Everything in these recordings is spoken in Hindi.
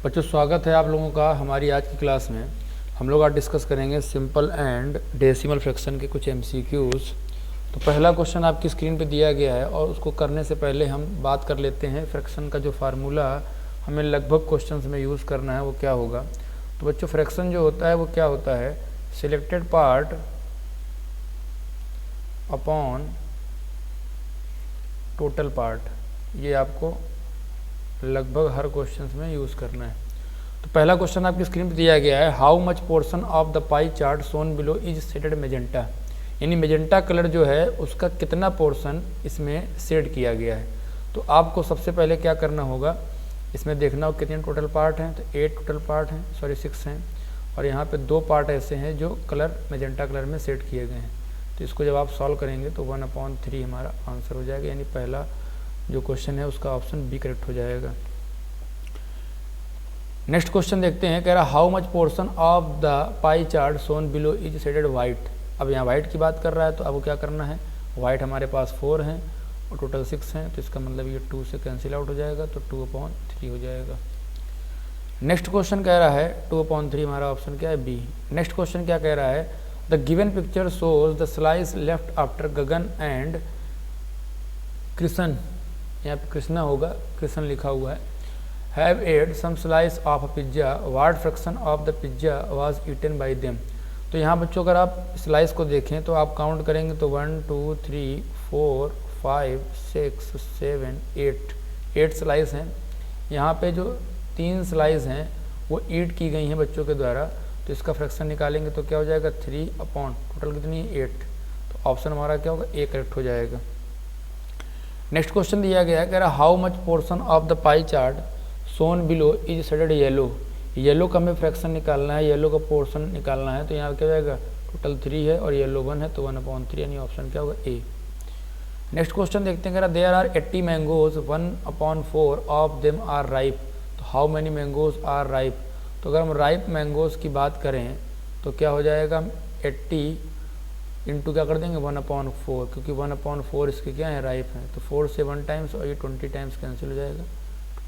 बच्चों स्वागत है आप लोगों का हमारी आज की क्लास में। हम लोग आज डिस्कस करेंगे सिंपल एंड डेसिमल फ्रैक्शन के कुछ एमसीक्यूज़। तो पहला क्वेश्चन आपकी स्क्रीन पे दिया गया है और उसको करने से पहले हम बात कर लेते हैं फ्रैक्शन का जो फार्मूला हमें लगभग क्वेश्चंस में यूज़ करना है वो क्या होगा। तो बच्चों फ्रैक्शन जो होता है वो क्या होता है, selected part upon total part. ये आपको लगभग हर क्वेश्चंस में यूज़ करना है। तो पहला क्वेश्चन आपकी स्क्रीन पर दिया गया है, how much portion of the pie chart Son below is shaded magenta. यानी मेजेंटा कलर जो है उसका कितना पोर्शन इसमें शेड किया गया है। तो आपको सबसे पहले क्या करना होगा, इसमें देखना हो कितने टोटल पार्ट हैं। तो 8 टोटल पार्ट हैं, 6 हैं, और यहाँ पे 2 पार्ट ऐसे हैं जो कलर मेजेंटा कलर में सेट किए गए हैं। तो इसको जब आप सॉल्व करेंगे तो 1/3 हमारा आंसर हो जाएगा। यानी पहला जो क्वेश्चन है उसका ऑप्शन बी करेक्ट हो जाएगा। नेक्स्ट क्वेश्चन देखते हैं, कह रहा how much portion of the pie chart Son below is shaded white. अब यहाँ वाइट की बात कर रहा है तो अब क्या करना है, वाइट हमारे पास 4 हैं और टोटल 6 हैं, तो इसका मतलब ये 2 से कैंसिल आउट हो जाएगा, तो 2/3 हो जाएगा। नेक्स्ट क्वेश्चन कह रहा है 2/3 हमारा ऑप्शन क्या है, बी। नेक्स्ट क्वेश्चन क्या कह रहा है, the given picture shows the slice left after Gagan and Krishna, यहाँ पे कृष्णा होगा, कृष्ण लिखा हुआ है, have had some slice of a pizza, what fraction of the pizza was eaten by them. तो यहाँ बच्चों अगर आप स्लाइस को देखें तो आप काउंट करेंगे तो 1 2 3 4 5 6 7 8 स्लाइस हैं। यहाँ पे जो 3 स्लाइस हैं वो ईट की गई हैं बच्चों के द्वारा, तो इसका फ्रैक्शन निकालेंगे तो क्या हो जाएगा 3 अपॉन टोटल कितनी है 8। तो ऑप्शन हमारा क्या होगा, ए करेक्ट हो जाएगा। नेक्स्ट क्वेश्चन दिया गया है, कह रहा how much portion of the pie chart Son below is shaded yellow. Yellow का हमें फ्रैक्शन निकालना है, येलो का पोर्शन निकालना है। तो यहाँ क्या हो जाएगा, टोटल 3 है और येलो 1 है, तो 1/3 यानी ऑप्शन क्या होगा, ए। नेक्स्ट क्वेश्चन देखते हैं, कह रहा there are 80 mangoes 1/4 of them are ripe. तो how many mangoes are ripe. तो अगर हम राइप मैंगोज की बात करें तो क्या हो जाएगा, 80 इंटू क्या कर देंगे 1/4, क्योंकि 1/4 इसके क्या है, राइप है। तो 4 से 1 टाइम्स और ये 20 टाइम्स कैंसिल हो जाएगा,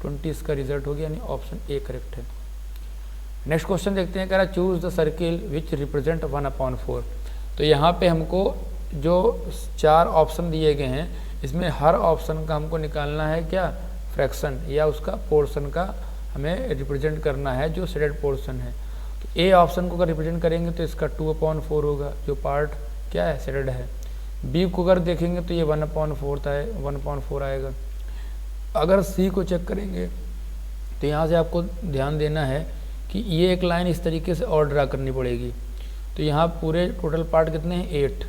20 इसका रिजल्ट हो गया, यानी ऑप्शन ए करेक्ट है। नेक्स्ट क्वेश्चन देखते हैं, कह रहा choose the circle which represent 1/4। तो यहाँ पे हमको जो 4 ऑप्शन दिए गए हैं इसमें हर ऑप्शन का हमको निकालना है क्या, फ्रैक्शन या उसका पोर्शन का हमें रिप्रेजेंट करना है जो शेडेड पोर्शन है। तो ए ऑप्शन को अगर रिप्रेजेंट करेंगे तो इसका 2/4 होगा जो पार्ट क्या है, शेडेड है। बी को अगर देखेंगे तो ये 1/4 आएगा। अगर सी को चेक करेंगे तो यहाँ से आपको ध्यान देना है कि ये एक लाइन इस तरीके से और ड्रा करनी पड़ेगी। तो यहाँ पूरे टोटल पार्ट कितने हैं, 8,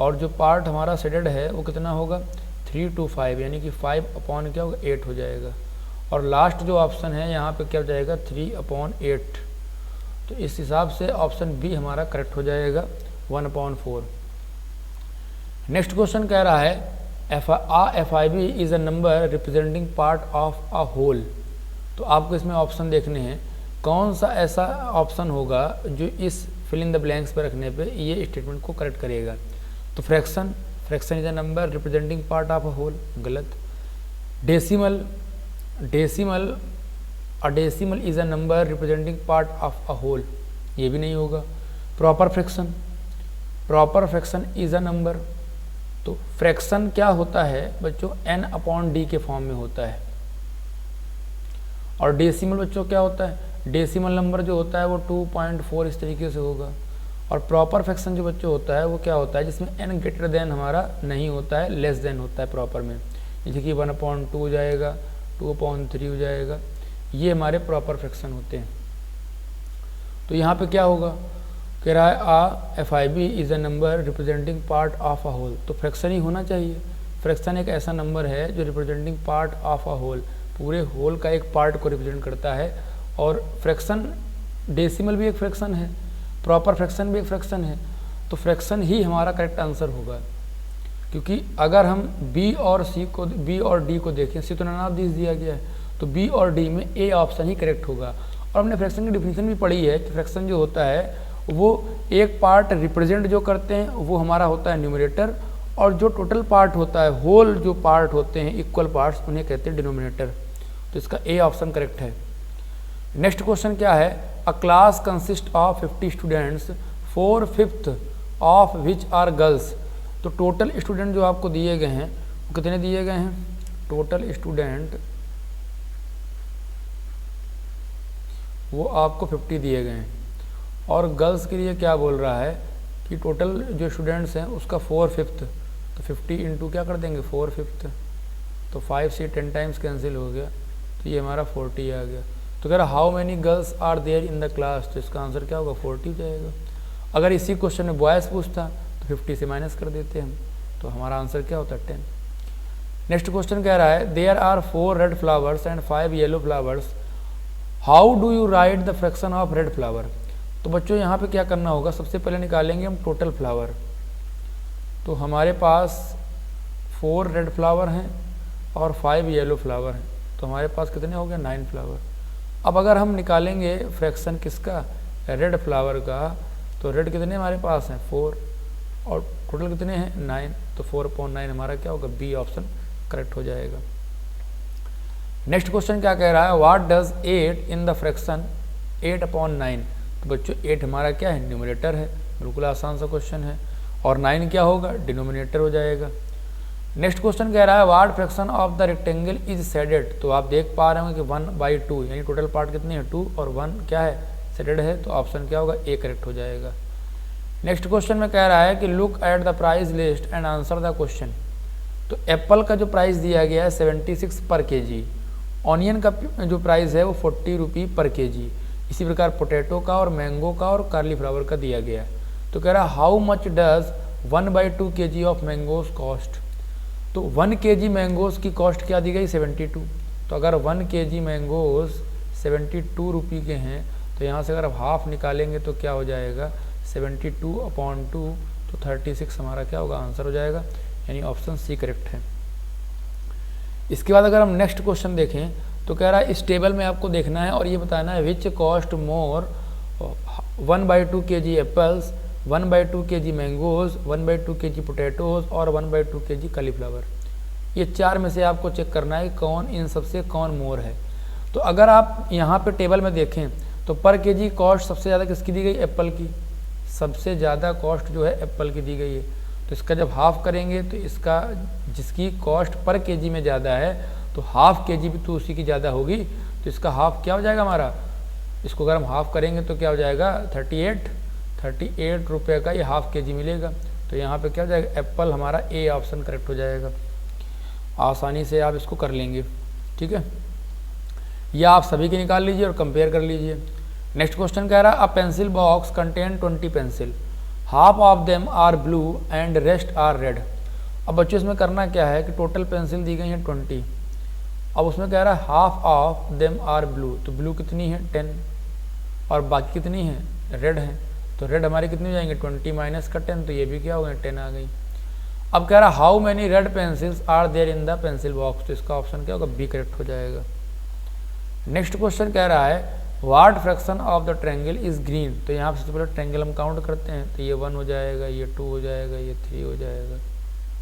और जो पार्ट हमारा शेडेड है वो कितना होगा 3 to 5, यानी कि 5 क्या होगा 8 हो जाएगा। और लास्ट जो ऑप्शन है यहाँ पे क्या हो जाएगा 3/8। तो इस हिसाब से ऑप्शन बी हमारा करेक्ट हो जाएगा 1/4। नेक्स्ट क्वेश्चन कह रहा है FIB is a number representing part of a whole. तो आपको इसमें ऑप्शन देखने हैं, कौन सा ऐसा ऑप्शन होगा जो इस फिल इन द ब्लैंक्स पर रखने पे ये स्टेटमेंट को करेक्ट करेगा। तो fraction is a number representing part of a whole, गलत। Decimal is a number representing part of a whole, ये भी नहीं होगा। Proper fraction is a number. तो फ्रैक्शन क्या होता है बच्चों, n/d के फॉर्म में होता है। और डेसिमल बच्चों क्या होता है, डेसिमल नंबर जो होता है वो 2.4 इस तरीके से होगा। और प्रॉपर फ्रैक्शन जो बच्चों होता है वो क्या होता है, जिसमें n ग्रेटर देन हमारा नहीं होता है, लेस देन होता है प्रॉपर में, जैसे कि 1/2 हो जाएगा, 2/3 हो जाएगा, ये हमारे प्रॉपर फ्रैक्शन होते हैं। तो यहाँ पे क्या होगा, कह रहा है FIB is a number representing part of a whole. तो फ्रैक्शन ही होना चाहिए। फ्रैक्शन एक ऐसा नंबर है जो representing part of a whole, पूरे होल का एक पार्ट को रिप्रेजेंट करता है। और फ्रैक्शन, डेसिमल भी एक फ्रैक्शन है, प्रॉपर फ्रैक्शन भी एक फ्रैक्शन है। तो फ्रैक्शन ही हमारा करेक्ट आंसर होगा, क्योंकि अगर हम बी और डी को देखें, सी तो नन ऑफ दिस दिया गया है, तो बी और डी में ए ऑप्शन ही करेक्ट होगा। और हमने फ्रैक्शन की डिफिनीशन भी पढ़ी है कि फ्रैक्शन जो होता है वो एक पार्ट रिप्रेजेंट जो करते हैं वो हमारा होता है न्यूमरेटर, और जो टोटल पार्ट होता है, होल जो पार्ट होते हैं इक्वल पार्ट्स, उन्हें कहते हैं डिनोमिनेटर। तो इसका ए ऑप्शन करेक्ट है। नेक्स्ट क्वेश्चन क्या है, a class consist of 50 students 4/5 of which are girls. तो टोटल स्टूडेंट जो आपको दिए गए हैं वो कितने दिए गए हैं, टोटल स्टूडेंट वो आपको 50 दिए गए हैं, और गर्ल्स के लिए क्या बोल रहा है कि टोटल जो स्टूडेंट्स हैं उसका 4/5, तो 50 इंटू क्या कर देंगे 4/5, तो 5 से 10 टाइम्स कैंसिल हो गया, तो ये हमारा 40 आ गया। तो कह रहा how many girls are there in the class, तो इसका आंसर क्या होगा 40 जाएगा। अगर इसी क्वेश्चन में बॉयज़ पूछता तो 50 से माइनस कर देते हम, तो हमारा आंसर क्या होता है 10। नेक्स्ट क्वेश्चन कह रहा है there are 4 red flowers and 5 yellow flowers, how do you write the fraction of red flower. तो बच्चों यहाँ पे क्या करना होगा, सबसे पहले निकालेंगे हम टोटल फ्लावर। तो हमारे पास 4 रेड फ्लावर हैं और 5 येलो फ्लावर हैं, तो हमारे पास कितने हो गए 9 फ्लावर। अब अगर हम निकालेंगे फ्रैक्शन किसका, रेड फ्लावर का, तो रेड कितने हमारे पास हैं 4 और टोटल कितने हैं 9, तो 4/9 हमारा क्या होगा, बी ऑप्शन करेक्ट हो जाएगा। नेक्स्ट क्वेश्चन क्या कह रहा है, what does 8 in the fraction 8/9। तो बच्चों 8 हमारा क्या है, न्यूमरेटर है, बिल्कुल आसान सा क्वेश्चन है, और 9 क्या होगा, डिनोमिनेटर हो जाएगा। नेक्स्ट क्वेश्चन कह रहा है what fraction of the rectangle is shaded. तो आप देख पा रहे होंगे कि 1/2 यानी टोटल पार्ट कितने हैं 2 और 1 क्या है शेडेड है, तो ऑप्शन क्या होगा ए करेक्ट हो जाएगा। नेक्स्ट क्वेश्चन में कह रहा है कि look at the price list and answer the question. तो एप्पल का जो प्राइस दिया गया है 76 पर केजी, ऑनियन का जो प्राइस है वो 40 रुपये पर केजी, इसी प्रकार पोटैटो का और मैंगो का और कार्लीफ्लावर का दिया गया है। तो कह रहा है how much does 1/2 kg of mangoes cost. तो 1 kg मैंगोज की कॉस्ट क्या दी गई 72। तो अगर 1 kg मैंगोज 72 रुपये के हैं, तो यहाँ से अगर आप हाफ निकालेंगे तो क्या हो जाएगा 72/2, तो 36 हमारा क्या होगा आंसर हो जाएगा, यानी ऑप्शन सी करेक्ट है। इसके बाद अगर हम नेक्स्ट क्वेश्चन देखें तो कह रहा है इस टेबल में आपको देखना है और ये बताना है which cost more 1/2 kg apples, 1/2 kg mangoes, 1/2 kg potatoes और 1/2 kg कालीफ्लावर। ये 4 में से आपको चेक करना है कौन इन सबसे कौन मोर है। तो अगर आप यहाँ पे टेबल में देखें तो पर केजी कॉस्ट सबसे ज़्यादा किसकी दी गई, एप्पल की, सबसे ज़्यादा कॉस्ट जो है एप्पल की दी गई है। तो इसका जब हाफ करेंगे तो इसका जिसकी कॉस्ट पर केजी में ज़्यादा है तो हाफ केजी भी तो उसी की ज़्यादा होगी, तो इसका हाफ क्या हो जाएगा हमारा, इसको अगर हम हाफ करेंगे तो क्या हो जाएगा 38 रुपये का ये हाफ केजी मिलेगा। तो यहाँ पे क्या हो जाएगा एप्पल हमारा ए ऑप्शन करेक्ट हो जाएगा। आसानी से आप इसको कर लेंगे, ठीक है, या आप सभी की निकाल लीजिए और कंपेयर कर लीजिए। नेक्स्ट क्वेश्चन कह रहा है a pencil box contain 20 pencil, half of them are blue and rest are red. अब बच्चों इसमें करना क्या है कि टोटल पेंसिल दी गई हैं 20, अब उसमें कह रहा है half of them are blue, तो ब्लू कितनी है 10 और बाकी कितनी है रेड है, तो रेड हमारी कितनी हो जाएंगे 20 माइनस का 10, तो ये भी क्या हो गए 10 आ गई। अब कह रहा है how many red pencils are there in the pencil box, तो इसका ऑप्शन क्या होगा बी करेक्ट हो जाएगा। नेक्स्ट क्वेश्चन कह रहा है what fraction of the triangle is green. तो यहाँ पे सबसे पहले ट्रायंगल हम काउंट करते हैं, तो ये 1 हो जाएगा, ये 2 हो जाएगा, ये 3 हो जाएगा,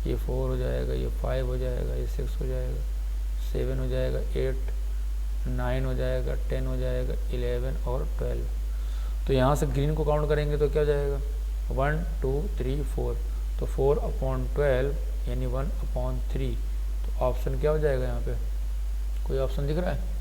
ये 4 हो जाएगा, ये 5 हो जाएगा, ये 6 हो जाएगा, 7 हो जाएगा, 8 9 हो जाएगा, 10 हो जाएगा, 11 और 12। तो यहाँ से ग्रीन को काउंट करेंगे तो क्या हो जाएगा 1 2 3 4, तो 4/12 यानी 1/3। तो ऑप्शन क्या हो जाएगा यहाँ पे, कोई ऑप्शन दिख रहा है,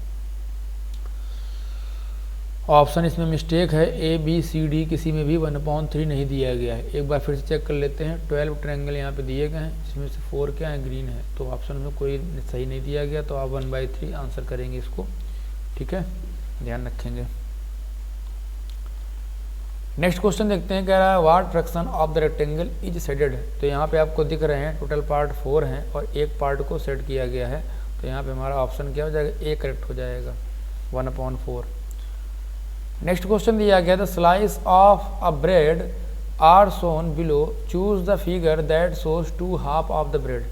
ऑप्शन इसमें मिस्टेक है, ए बी सी डी किसी में भी 1/3 नहीं दिया गया है। एक बार फिर से चेक कर लेते हैं, 12 ट्रायंगल यहाँ पे दिए गए हैं, जिसमें से 4 क्या है ग्रीन है, तो ऑप्शन में कोई सही नहीं दिया गया, तो आप 1/3 आंसर करेंगे इसको, ठीक है, ध्यान रखेंगे। नेक्स्ट क्वेश्चन देखते हैं, कह रहा है what fraction of the rectangle is shaded. तो यहाँ पे आपको दिख रहे हैं टोटल पार्ट 4 हैं और एक पार्ट को सेट किया गया है, तो यहाँ पे हमारा ऑप्शन क्या हो जाएगा ए करेक्ट हो जाएगा 1/4। नेक्स्ट क्वेश्चन दिया गया the slice of a bread are shown below, choose the figure that shows 2 half of the bread.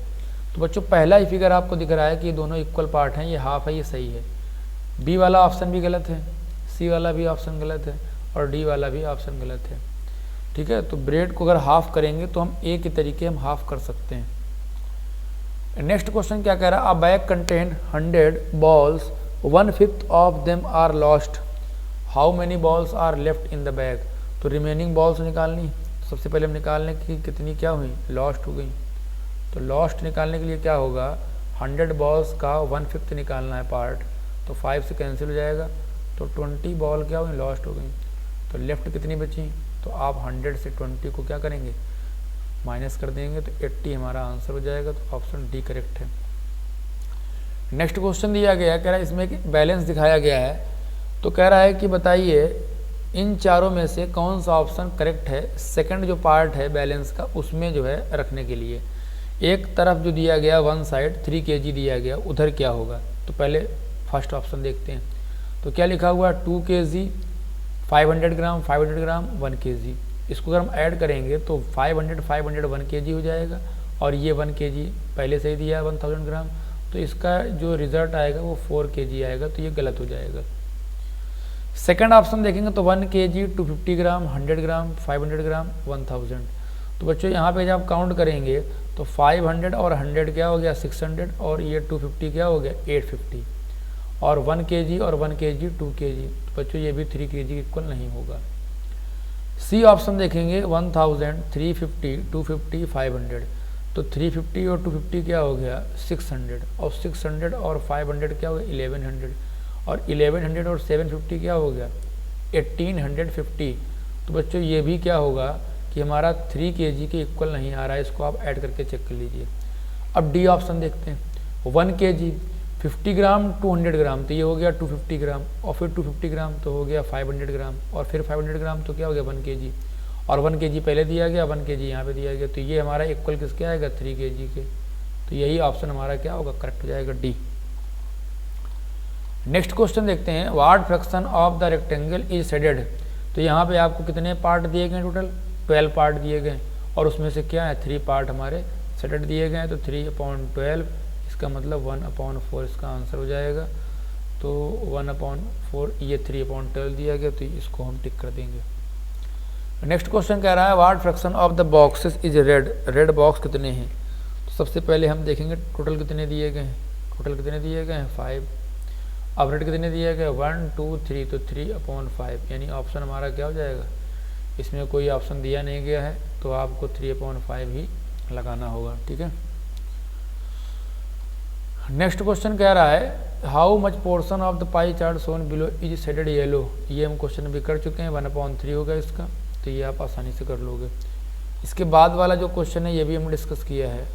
तो बच्चों पहला ही फिगर आपको दिख रहा है कि ये दोनों इक्वल पार्ट हैं, ये हाफ है, ये सही है। बी वाला ऑप्शन भी गलत है, सी वाला भी ऑप्शन गलत है और डी वाला भी ऑप्शन गलत है, ठीक है। तो ब्रेड को अगर हाफ करेंगे तो हम ए के तरीके हम हाफ कर सकते हैं। नेक्स्ट क्वेश्चन क्या कह रहा है, a bag contain 100 balls 1/5 of them are lost, how many balls are left in the bag. तो रिमेनिंग बॉल्स निकालनी, सबसे पहले हम निकाल लें कि कितनी क्या हुई, लॉस्ट हो गई। तो लॉस्ट निकालने के लिए क्या होगा, 100 बॉल्स का 1/5 निकालना है पार्ट, तो 5 से कैंसिल हो जाएगा, तो 20 बॉल क्या हुई, लॉस्ट हो गई। तो लेफ्ट कितनी बची, तो आप 100 से 20 को क्या करेंगे, माइनस कर देंगे, तो 80 हमारा आंसर हो जाएगा। तो ऑप्शन डी करेक्ट है। नेक्स्ट क्वेश्चन दिया गया, कह रहा है इसमें एक बैलेंस दिखाया गया है, तो कह रहा है कि बताइए इन चारों में से कौन सा ऑप्शन करेक्ट है, सेकंड जो पार्ट है बैलेंस का उसमें जो है रखने के लिए। एक तरफ जो दिया गया वन साइड 3 kg दिया गया, उधर क्या होगा। तो पहले फर्स्ट ऑप्शन देखते हैं, तो क्या लिखा हुआ 2 kg 500 ग्राम 500 ग्राम 1 kg। इसको अगर हम ऐड करेंगे तो 500 1 kg हो जाएगा, और ये 1 kg पहले से ही दिया है 1000 ग्राम, तो इसका जो रिजल्ट आएगा वो 4 kg आएगा, तो ये गलत हो जाएगा। सेकंड ऑप्शन देखेंगे तो 1 kg 250 ग्राम 100 ग्राम 500 ग्राम 1000। तो बच्चों यहाँ पे जब आप काउंट करेंगे तो 500 और 100 क्या हो गया 600, और ये 250 क्या हो गया 850, और 1 kg और 1 kg 2 kg। तो बच्चों ये भी 3 kg इक्वल नहीं होगा। सी ऑप्शन देखेंगे 1000 350 250 500, तो 350 और 250 क्या हो गया 600, और 600 और 500 क्या हो गया 1100, और 1100 और 750 क्या हो गया 1850। तो बच्चों ये भी क्या होगा कि हमारा 3 kg के इक्वल नहीं आ रहा है, इसको आप ऐड करके चेक कर लीजिए। अब डी ऑप्शन देखते हैं, 1 kg 50 ग्राम 200 ग्राम, तो ये हो गया 250 ग्राम, और फिर 250 ग्राम तो हो गया 500 ग्राम, और फिर 500 ग्राम तो क्या हो गया 1 kg, और 1 kg पहले दिया गया 1 kg यहाँ पे दिया गया, तो ये हमारा इक्वल किसके आएगा 3 kg के। तो यही ऑप्शन हमारा क्या होगा करेक्ट हो जाएगा डी। नेक्स्ट क्वेश्चन देखते हैं, what fraction of the rectangle is shaded. तो यहाँ पे आपको कितने पार्ट दिए गए, टोटल 12 पार्ट दिए गए, और उसमें से क्या है 3 पार्ट हमारे शेडेड दिए गए हैं, तो 3/12 इसका मतलब 1/4 इसका आंसर हो जाएगा। तो 1/4 ये 3/12 दिया गया, तो इसको हम टिक कर देंगे। नेक्स्ट क्वेश्चन कह रहा है what fraction of the boxes is red, red box कितने हैं। तो सबसे पहले हम देखेंगे टोटल कितने दिए गए हैं, टोटल कितने दिए गए हैं 5। अब रेड कितने दिए गए 1 2 3, तो 3/5, यानी ऑप्शन हमारा क्या हो जाएगा, इसमें कोई ऑप्शन दिया नहीं गया है, तो आपको 3/5 ही लगाना होगा, ठीक है। नेक्स्ट क्वेश्चन कह रहा है how much portion of the pie chart shown below is shaded yellow. ये हम क्वेश्चन भी कर चुके हैं, 1/3 होगा इसका, तो ये आप आसानी से कर लोगे। इसके बाद वाला जो क्वेश्चन है ये भी हमने डिस्कस किया है,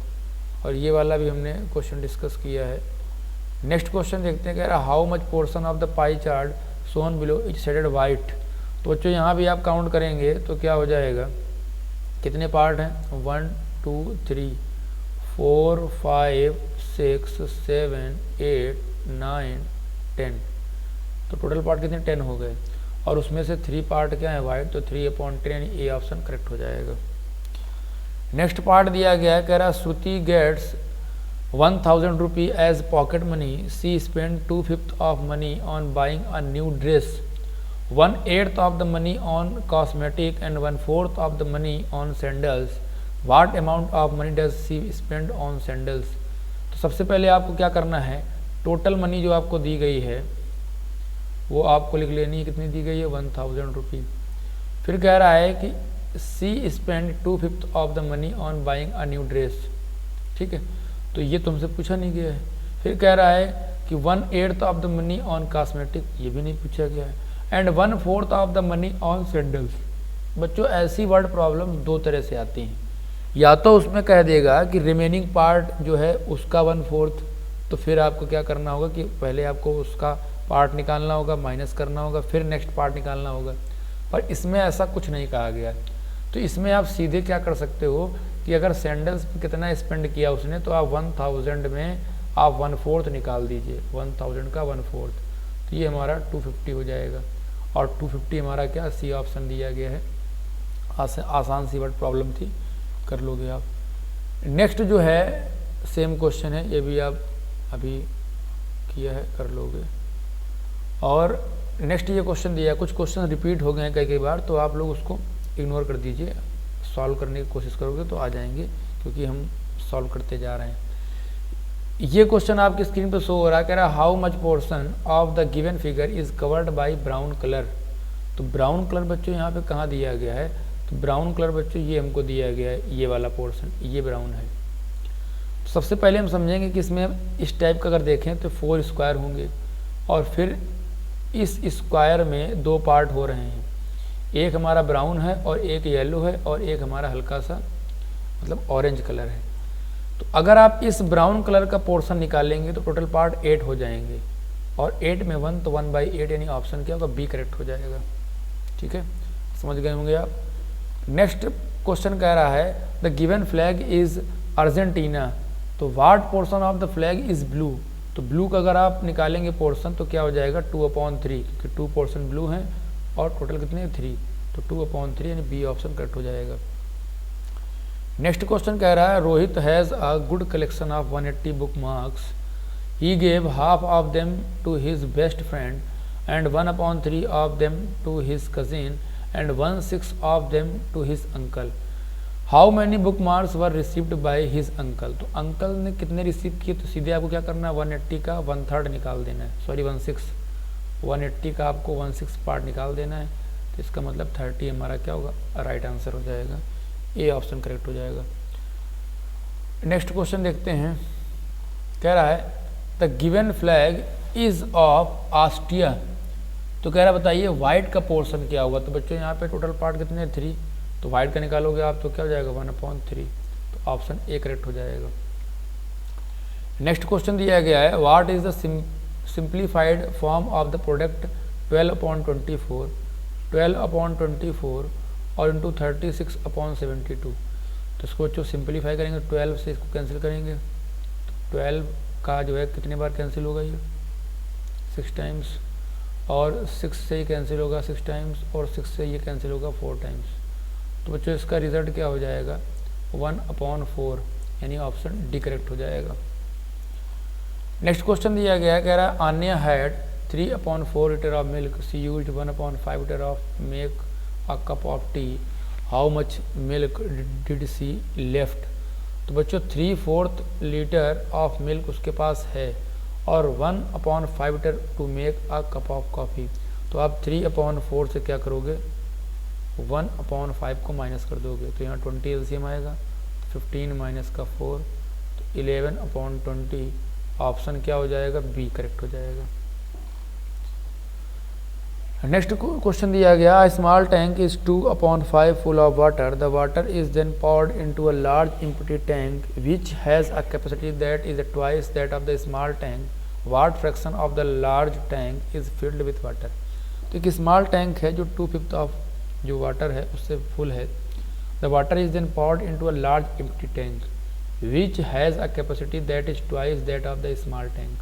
और ये वाला भी हमने क्वेश्चन डिस्कस किया है। नेक्स्ट क्वेश्चन देखते हैं, कह रहा है how much portion of the pie chart shown below is shaded white. तो बच्चों यहाँ भी आप काउंट करेंगे तो क्या हो जाएगा, कितने पार्ट हैं 1 2 3 4 5 6 7 8 9 10, तो टोटल पार्ट कितने 10 हो गए, और उसमें से 3 पार्ट क्या है वाइट, तो 3/10, यानी ए ऑप्शन करेक्ट हो जाएगा। नेक्स्ट पार्ट दिया गया है, कह रहा Shruti gets 1000 rupee as pocket money, she spend 2/5 of money on buying a new dress, 1/8 of the money on cosmetic and 1/4 of the money on sandals, what amount of money does she spend on sandals. तो सबसे पहले आपको क्या करना है, टोटल मनी जो आपको दी गई है वो आपको लिख लेनी है, कितनी दी गई है 1000 रुपी। फिर कह रहा है कि she spend 2/5 of the money on buying a new dress, ठीक है, तो ये तुमसे पूछा नहीं गया है। फिर कह रहा है कि 1/8 of the money on cosmetic, ये भी नहीं पूछा गया है, and 1/4 of the money on sandals. बच्चों ऐसी वर्ड प्रॉब्लम 2 तरह से आती हैं, या तो उसमें कह देगा कि रिमेनिंग पार्ट जो है उसका 1/4, तो फिर आपको क्या करना होगा कि पहले आपको उसका पार्ट निकालना होगा, माइनस करना होगा, फिर नेक्स्ट पार्ट निकालना होगा, पर इसमें ऐसा कुछ नहीं कहा गया। तो इसमें आप सीधे क्या कर सकते हो कि अगर सैंडल्स पे कितना स्पेंड किया उसने, तो आप 1000 में आप 1/4 निकाल दीजिए, 1000 का 1/4, तो ये हमारा 250 हो जाएगा, और 250 हमारा क्या सी ऑप्शन दिया गया है। आसान सी वर्ड प्रॉब्लम थी, कर लोगे आप। नेक्स्ट जो है सेम क्वेश्चन है, ये भी आप अभी किया है, कर लोगे। और नेक्स्ट ये क्वेश्चन दिया है, कुछ क्वेश्चन रिपीट हो गए हैं कई बार, तो आप लोग उसको इग्नोर कर दीजिए, सॉल्व करने की कोशिश करोगे तो आ जाएंगे, क्योंकि हम सॉल्व करते जा रहे हैं। ये क्वेश्चन आपकी स्क्रीन पे शो हो रहा है, कह रहा है how much portion of the given figure is covered by brown colour. तो ब्राउन कलर बच्चों यहाँ पे कहाँ दिया गया है, तो ब्राउन कलर बच्चों ये हमको दिया गया है, ये वाला पोर्शन ये ब्राउन है। तो सबसे पहले हम समझेंगे कि इसमें इस टाइप का अगर देखें तो 4 स्क्वायर होंगे और फिर इस स्क्वायर में 2 पार्ट हो रहे हैं, एक हमारा ब्राउन है और एक येलो है और एक हमारा हल्का सा मतलब ऑरेंज कलर है। तो अगर आप इस ब्राउन कलर का पोर्शन निकालेंगे तो टोटल पार्ट 8 हो जाएंगे और 8 में 1 तो 1/8 यानी ऑप्शन क्या होगा, बी करेक्ट हो जाएगा। ठीक है, समझ गए होंगे आप। नेक्स्ट क्वेश्चन कह रहा है the given flag is Argentina, तो what portion of the flag is blue. तो ब्लू का अगर आप निकालेंगे पोर्शन तो क्या हो जाएगा 2/3, क्योंकि 2 पोर्शन ब्लू हैं और टोटल कितने 3, तो 2/3 यानी बी ऑप्शन करेक्ट हो जाएगा। नेक्स्ट क्वेश्चन कह रहा है Rohit has a good collection of 180 bookmarks, he gave half of them to his best friend and 1/3 of them to his cousin and 1/6 of them to his uncle. How many bookmarks were received by his uncle. तो अंकल ने कितने रिसीव किए, तो सीधे आपको क्या करना है 180 का 1/3 निकाल देना है, सॉरी 1/6, 180 का आपको 1/6 पार्ट निकाल देना है। तो इसका मतलब 30 हमारा क्या होगा, राइट आंसर हो जाएगा, ए ऑप्शन करेक्ट हो जाएगा। नेक्स्ट क्वेश्चन देखते हैं, कह रहा है the given flag is of Austria. तो कह रहा है बताइए वाइट का पोर्शन क्या होगा। तो बच्चों यहाँ पे टोटल पार्ट कितने 3, तो वाइट का निकालोगे आप तो क्या हो जाएगा 1/3, तो ऑप्शन ए करेक्ट हो जाएगा। नेक्स्ट क्वेश्चन दिया गया है what is the simplified form of the product 12/24, 12/24 और इंटू 36/72। तो इसको बच्चों सिंप्लीफाई करेंगे, 12 से इसको कैंसिल करेंगे तो 12 का जो है कितने बार कैंसिल होगा, ये 6 टाइम्स, और 6 से ये कैंसिल होगा 6 टाइम्स, और 6 से ये कैंसिल होगा 4 टाइम्स। तो बच्चों इसका रिजल्ट क्या हो जाएगा 1/4 यानी ऑप्शन डी करेक्ट हो जाएगा। नेक्स्ट क्वेश्चन दिया गया है, कह रहा है Anya had 3/4 litre of milk, she used 1/5 litre of make a cup of tea, how much milk did she left। तो बच्चों 3/4 लीटर ऑफ मिल्क उसके पास है और 1/5 litre to make a cup of coffee. तो आप 3/4 से क्या करोगे 1/5 को माइनस कर दोगे, तो यहाँ 20 एलसीएम आएगा, 15 माइनस का 4 तो 11/20, ऑप्शन क्या हो जाएगा बी करेक्ट हो जाएगा। नेक्स्ट क्वेश्चन दिया गया small tank is 2/5 full of water, the water is then poured into a large empty tank which has a capacity that is twice that of the small tank, what fraction of the large tank is filled with water। तो एक स्मॉल टैंक है जो 2/5 ऑफ जो वाटर है उससे फुल है, the water is then poured into a large empty tank which has a capacity that is twice that of the small tank।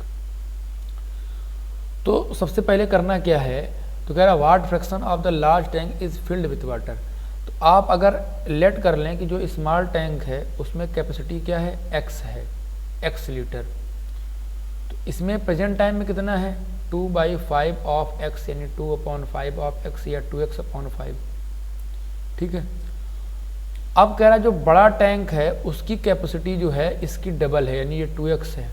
तो सबसे पहले करना क्या है, तो कह रहा what fraction of the large tank is filled with water. तो आप अगर लेट कर लें कि जो स्मॉल टैंक है उसमें कैपेसिटी क्या है x है, x लीटर, तो इसमें प्रेजेंट टाइम में कितना है 2/5 ऑफ x यानी 2/5 ऑफ x या 2x/5। ठीक है, अब कह रहा जो बड़ा टैंक है उसकी कैपेसिटी जो है इसकी डबल है यानी ये 2x है,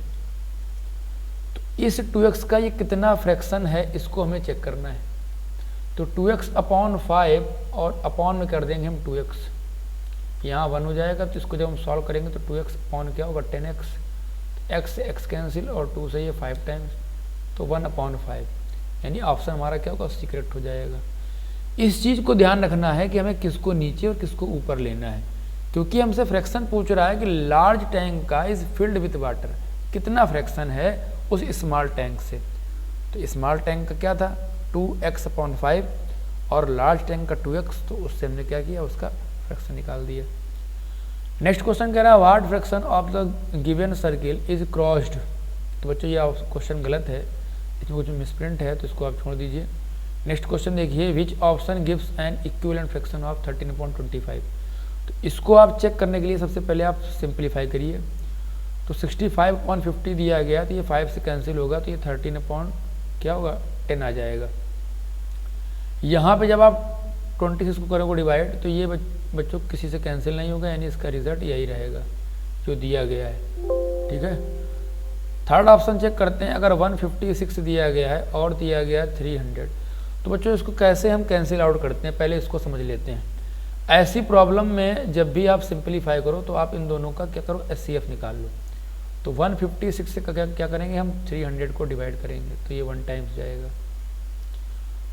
तो इस 2x का ये कितना फ्रैक्शन है इसको हमें चेक करना है। तो 2x/5 और अपॉन में कर देंगे हम 2x, यहाँ 1 हो जाएगा, तो इसको जब हम सॉल्व करेंगे तो 2x अपॉन क्या होगा 10x, x से x कैंसिल और 2 से ये 5 टाइम्स, तो 1/5 यानी ऑप्शन हमारा क्या होगा सी करेक्ट हो जाएगा। इस चीज़ को ध्यान रखना है कि हमें किसको नीचे और किसको ऊपर लेना है, क्योंकि हमसे फ्रैक्शन पूछ रहा है कि लार्ज टैंक का इज फिल्ड विथ वाटर, कितना फ्रैक्शन है उस स्मॉल टैंक से। तो स्मॉल टैंक का क्या था 2x/5 और लार्ज टैंक का 2x, तो उससे हमने क्या किया उसका फ्रैक्शन निकाल दिया। नेक्स्ट क्वेश्चन कह रहा है what fraction of the given circle is crossed. तो बच्चों ये क्वेश्चन गलत है, इसमें कुछ मिसप्रिंट है तो इसको आप छोड़ दीजिए। नेक्स्ट क्वेश्चन देखिए which option gives an equivalent fraction of 13/25। तो इसको आप चेक करने के लिए सबसे पहले आप सिंप्लीफाई करिए, तो 65/50 दिया गया, तो ये 5 से कैंसिल होगा, तो ये 13 क्या होगा 10 आ जाएगा। यहाँ पे जब आप 26 को करोगे डिवाइड तो ये बच्चों किसी से कैंसिल नहीं होगा, यानी इसका रिजल्ट यही रहेगा जो दिया गया है। ठीक है, थर्ड ऑप्शन चेक करते हैं, अगर 156 दिया गया है और दिया गया है 300, तो बच्चों इसको कैसे हम कैंसिल आउट करते हैं, पहले इसको समझ लेते हैं। ऐसी प्रॉब्लम में जब भी आप सिंपलीफाई करो तो आप इन दोनों का क्या करो, HCF निकाल लो। तो 156 से क्या करेंगे हम, 300 को डिवाइड करेंगे तो ये 1 टाइम्स जाएगा।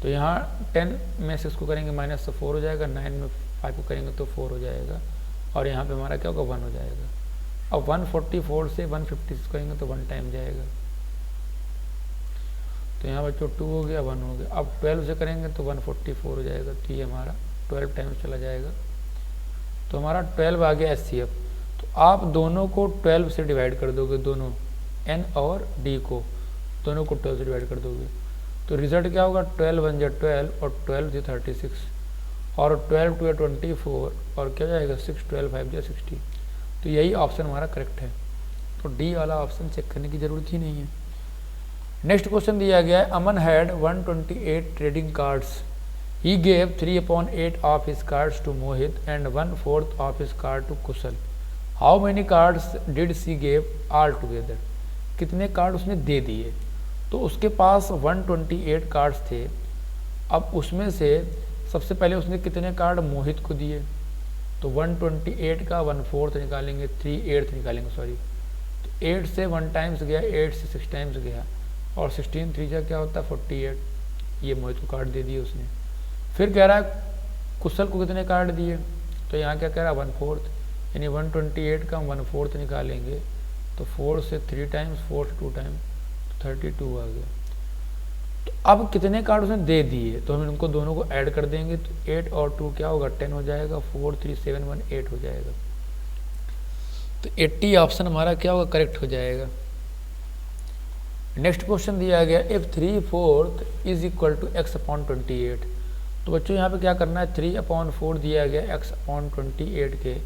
तो यहाँ 10 में 6 को करेंगे माइनस तो 4 हो जाएगा, 9 में 5 को करेंगे तो 4 हो जाएगा, और यहाँ पे हमारा क्या होगा 1 हो जाएगा। अब 144 से 156 करेंगे तो 1 टाइम जाएगा, तो यहाँ बच्चों 2 हो गया, 1 हो गया। अब 12 से करेंगे तो 144 हो जाएगा, तो ये हमारा 12 टाइम्स चला जाएगा, तो हमारा 12 आ गया HCF। तो आप दोनों को 12 से डिवाइड कर दोगे, दोनों N और D को, दोनों को 12 से डिवाइड कर दोगे, तो रिजल्ट क्या होगा, 12 1 जा 12 और 12 से 36 और 12 2 24 और क्या जाएगा 6 12 5 जा 60। तो यही ऑप्शन हमारा करेक्ट है, तो डी वाला ऑप्शन चेक करने की जरूरत ही नहीं है। नेक्स्ट क्वेश्चन दिया गया है, Aman had 128 trading cards, he gave 3/8 of his cards to Mohit and 1/4 of his card to Kushal, how many cards did she gave all together, कितने कार्ड उसने दे दिए। तो उसके पास 128 कार्ड्स थे, अब उसमें से सबसे पहले उसने कितने कार्ड मोहित को दिए, तो 128 का 1/4 निकालेंगे, 3/8 निकालेंगे सॉरी, तो 8 से 1 टाइम्स गया, 8 से 6 टाइम्स गया, और 16 3 जा क्या होता है 48, ये मोहित को कार्ड दे दिए उसने। फिर कह रहा है कुशल को कितने कार्ड दिए, तो यहाँ क्या कह रहा है 1/4, यानी 128 का 1/4 निकालेंगे, तो 4 से 3 टाइम्स, 4 से 2 टाइम्स, 32 आ गया। तो अब कितने कार्ड उसने दे दिए, तो हम इनको दोनों को ऐड कर देंगे, तो 8 और 2 क्या होगा 10 हो जाएगा, 4 3 7 1 8 हो जाएगा, तो 80 ऑप्शन हमारा क्या होगा, करेक्ट हो जाएगा। नेक्स्ट क्वेश्चन दिया गया, if 3/4 is equal to x/28, तो बच्चों यहाँ पे क्या करना है, 3/4 दिया गया x/28 के,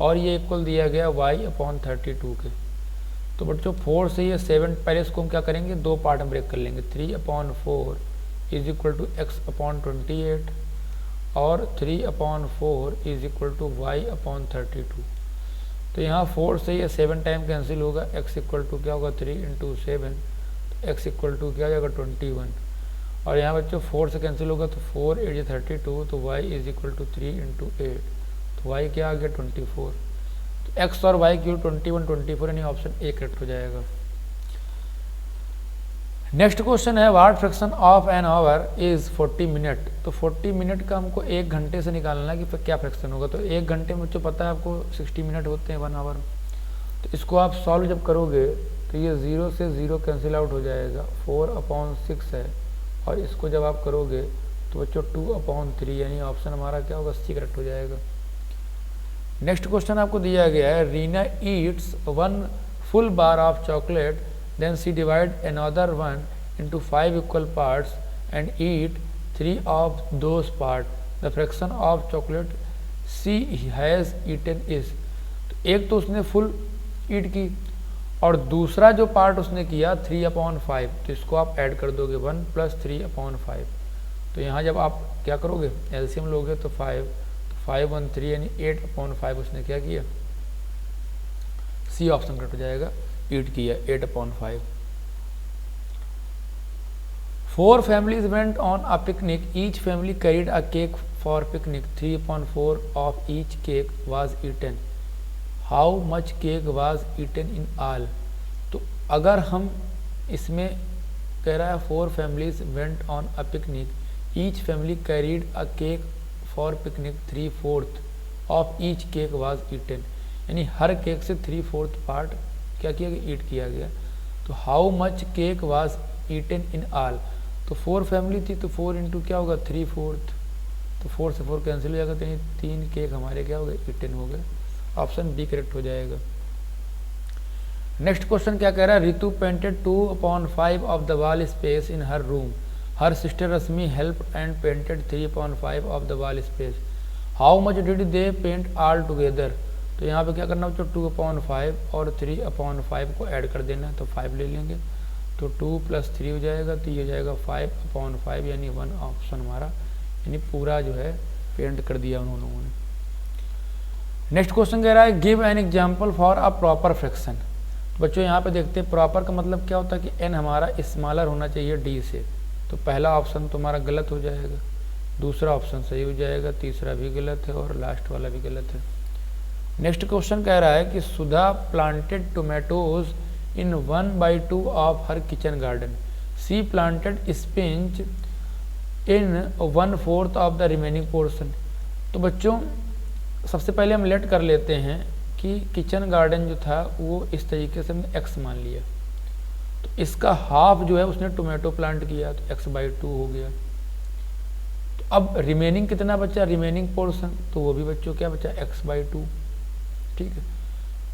और ये इक्वल दिया गया y/32 के। तो बच्चों 4 से ये 7, पहले इसको हम क्या करेंगे, दो पार्ट में ब्रेक कर लेंगे, 3/4 इज इक्वल टू x/28 और 3/4 इज इक्वल टू y/32। तो यहाँ 4 से ये 7 टाइम कैंसिल होगा, x इक्वल टू क्या होगा 3 × 7, तो x इक्वल टू क्या हो जाएगा 21, और यहाँ बच्चों 4 से कैंसिल होगा तो 4 8 32, तो y इज इक्वल टू 3 × 8, तो y क्या आ गया 24। तो x और y की 21 24, यानी ऑप्शन ए करेक्ट हो जाएगा। नेक्स्ट क्वेश्चन है, what fraction of an hour is 40 minute, तो 40 मिनट का हमको 1 घंटे से निकालना है कि क्या फ्रैक्शन होगा। तो 1 घंटे में जो पता है आपको 60 मिनट होते हैं 1 आवर, तो इसको आप सॉल्व जब करोगे तो ये 0 से 0 कैंसिल आउट हो जाएगा, 4/6 है, और इसको जब आप करोगे तो बच्चों 2/3, यानी ऑप्शन हमारा क्या होगा सी करेक्ट हो जाएगा। नेक्स्ट क्वेश्चन आपको दिया गया है, Reena Yeats 1 full bar of chocolate, then she divide another one into 5 equal parts and eat 3 of those parts. The fraction of chocolate she has eaten is, तो एक तो उसने फुल ईट की और दूसरा जो पार्ट उसने किया 3/5, तो इसको आप ऐड कर दोगे 1 + 3/5। तो यहाँ जब आप क्या करोगे एलसीएम लोगे तो 5 5 1 3 यानी 8/5 उसने क्या किया, सी ऑप्शन कट हो जाएगा, ईट किया 8/5। 4 families went on a picnic, each family carried a cake for picnic, 3/4 of each cake was eaten, how much cake was eaten in all। तो अगर हम इसमें कह रहा है 4 families went on a picnic, each family carried a cake for picnic, 3/4 of each cake was eaten, यानी हर केक से 3/4 पार्ट क्या किया गया, ईट किया गया। तो how much cake was eaten in all, तो 4 फैमिली थी तो 4 × क्या होगा 3/4, तो 4 से 4 कैंसिल हो जाएगा, तो 3 केक हमारे क्या हो गए ईटन हो गए, ऑप्शन बी करेक्ट हो जाएगा। नेक्स्ट क्वेश्चन क्या कह रहा है, Ritu painted 2/5 of the wall space in her room, her sister Rashmi help and painted 3/5 of the wall space, how much did they paint all together. तो यहाँ पे क्या करना बच्चों 2/5 और 3/5 को ऐड कर देना है, तो 5 ले लेंगे, तो 2 + 3 हो जाएगा, तो ये हो जाएगा 5/5, यानी 1 ऑप्शन हमारा, यानी पूरा जो है पेंट कर दिया उन लोगों ने। नेक्स्ट क्वेश्चन कह रहा है, give an example for a proper fraction, बच्चों यहाँ पे देखते हैं प्रॉपर का मतलब क्या होता है कि n हमारा स्मॉलर होना चाहिए d से, तो पहला ऑप्शन तुम्हारा गलत हो जाएगा, दूसरा ऑप्शन सही हो जाएगा, तीसरा भी गलत है और लास्ट वाला भी गलत है। नेक्स्ट क्वेश्चन कह रहा है कि Sudha planted tomatoes in 1/2 of her kitchen garden, she planted spinach in 1/4 of the remaining portion. तो बच्चों सबसे पहले हम लेट कर लेते हैं कि किचन गार्डन जो था वो इस तरीके से हमने x मान लिया, तो इसका हाफ जो है उसने टोमेटो प्लांट किया तो x/2 हो गया। तो अब रिमेनिंग कितना बचा, रिमेनिंग पोर्शन, तो वो भी बच्चों क्या बचा x/2। ठीक है,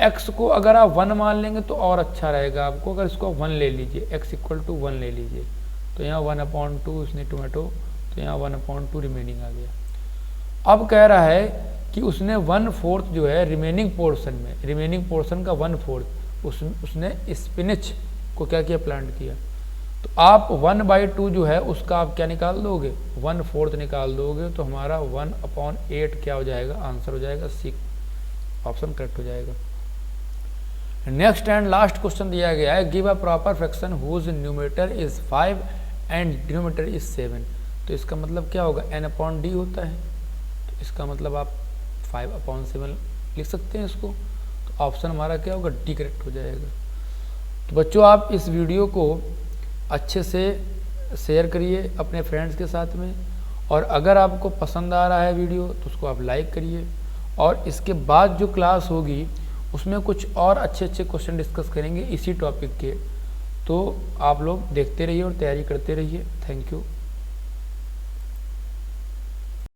x को अगर आप 1 मान लेंगे तो और अच्छा रहेगा आपको, अगर इसको 1 ले लीजिए, x = 1 ले लीजिए, तो यहाँ 1/2 उसने टोमेटो, तो यहाँ 1/2 रिमेनिंग आ गया। अब कह रहा है कि उसने 1/4 जो है रिमेनिंग पोर्शन में, रिमेनिंग पोर्शन का 1/4 उसने स्पिनच को क्या किया, प्लांट किया। तो आप 1/2 जो है उसका आप क्या निकाल दोगे, 1/4 निकाल दोगे, तो हमारा 1/8 क्या हो जाएगा, आंसर हो जाएगा सी, ऑप्शन करेक्ट हो जाएगा। नेक्स्ट एंड लास्ट क्वेश्चन दिया गया है, give a proper fraction whose numerator is 5 and denominator is 7। तो इसका मतलब क्या होगा, n/d होता है, तो इसका मतलब आप 5/7 लिख सकते हैं इसको, तो ऑप्शन हमारा क्या होगा, डी करेक्ट हो जाएगा। तो बच्चों आप इस वीडियो को अच्छे से शेयर करिए अपने फ्रेंड्स के साथ में, और अगर आपको पसंद आ रहा है वीडियो तो उसको आप लाइक करिए, और इसके बाद जो क्लास होगी उसमें कुछ और अच्छे क्वेश्चन डिस्कस करेंगे इसी टॉपिक के, तो आप लोग देखते रहिए और तैयारी करते रहिए। Thank you.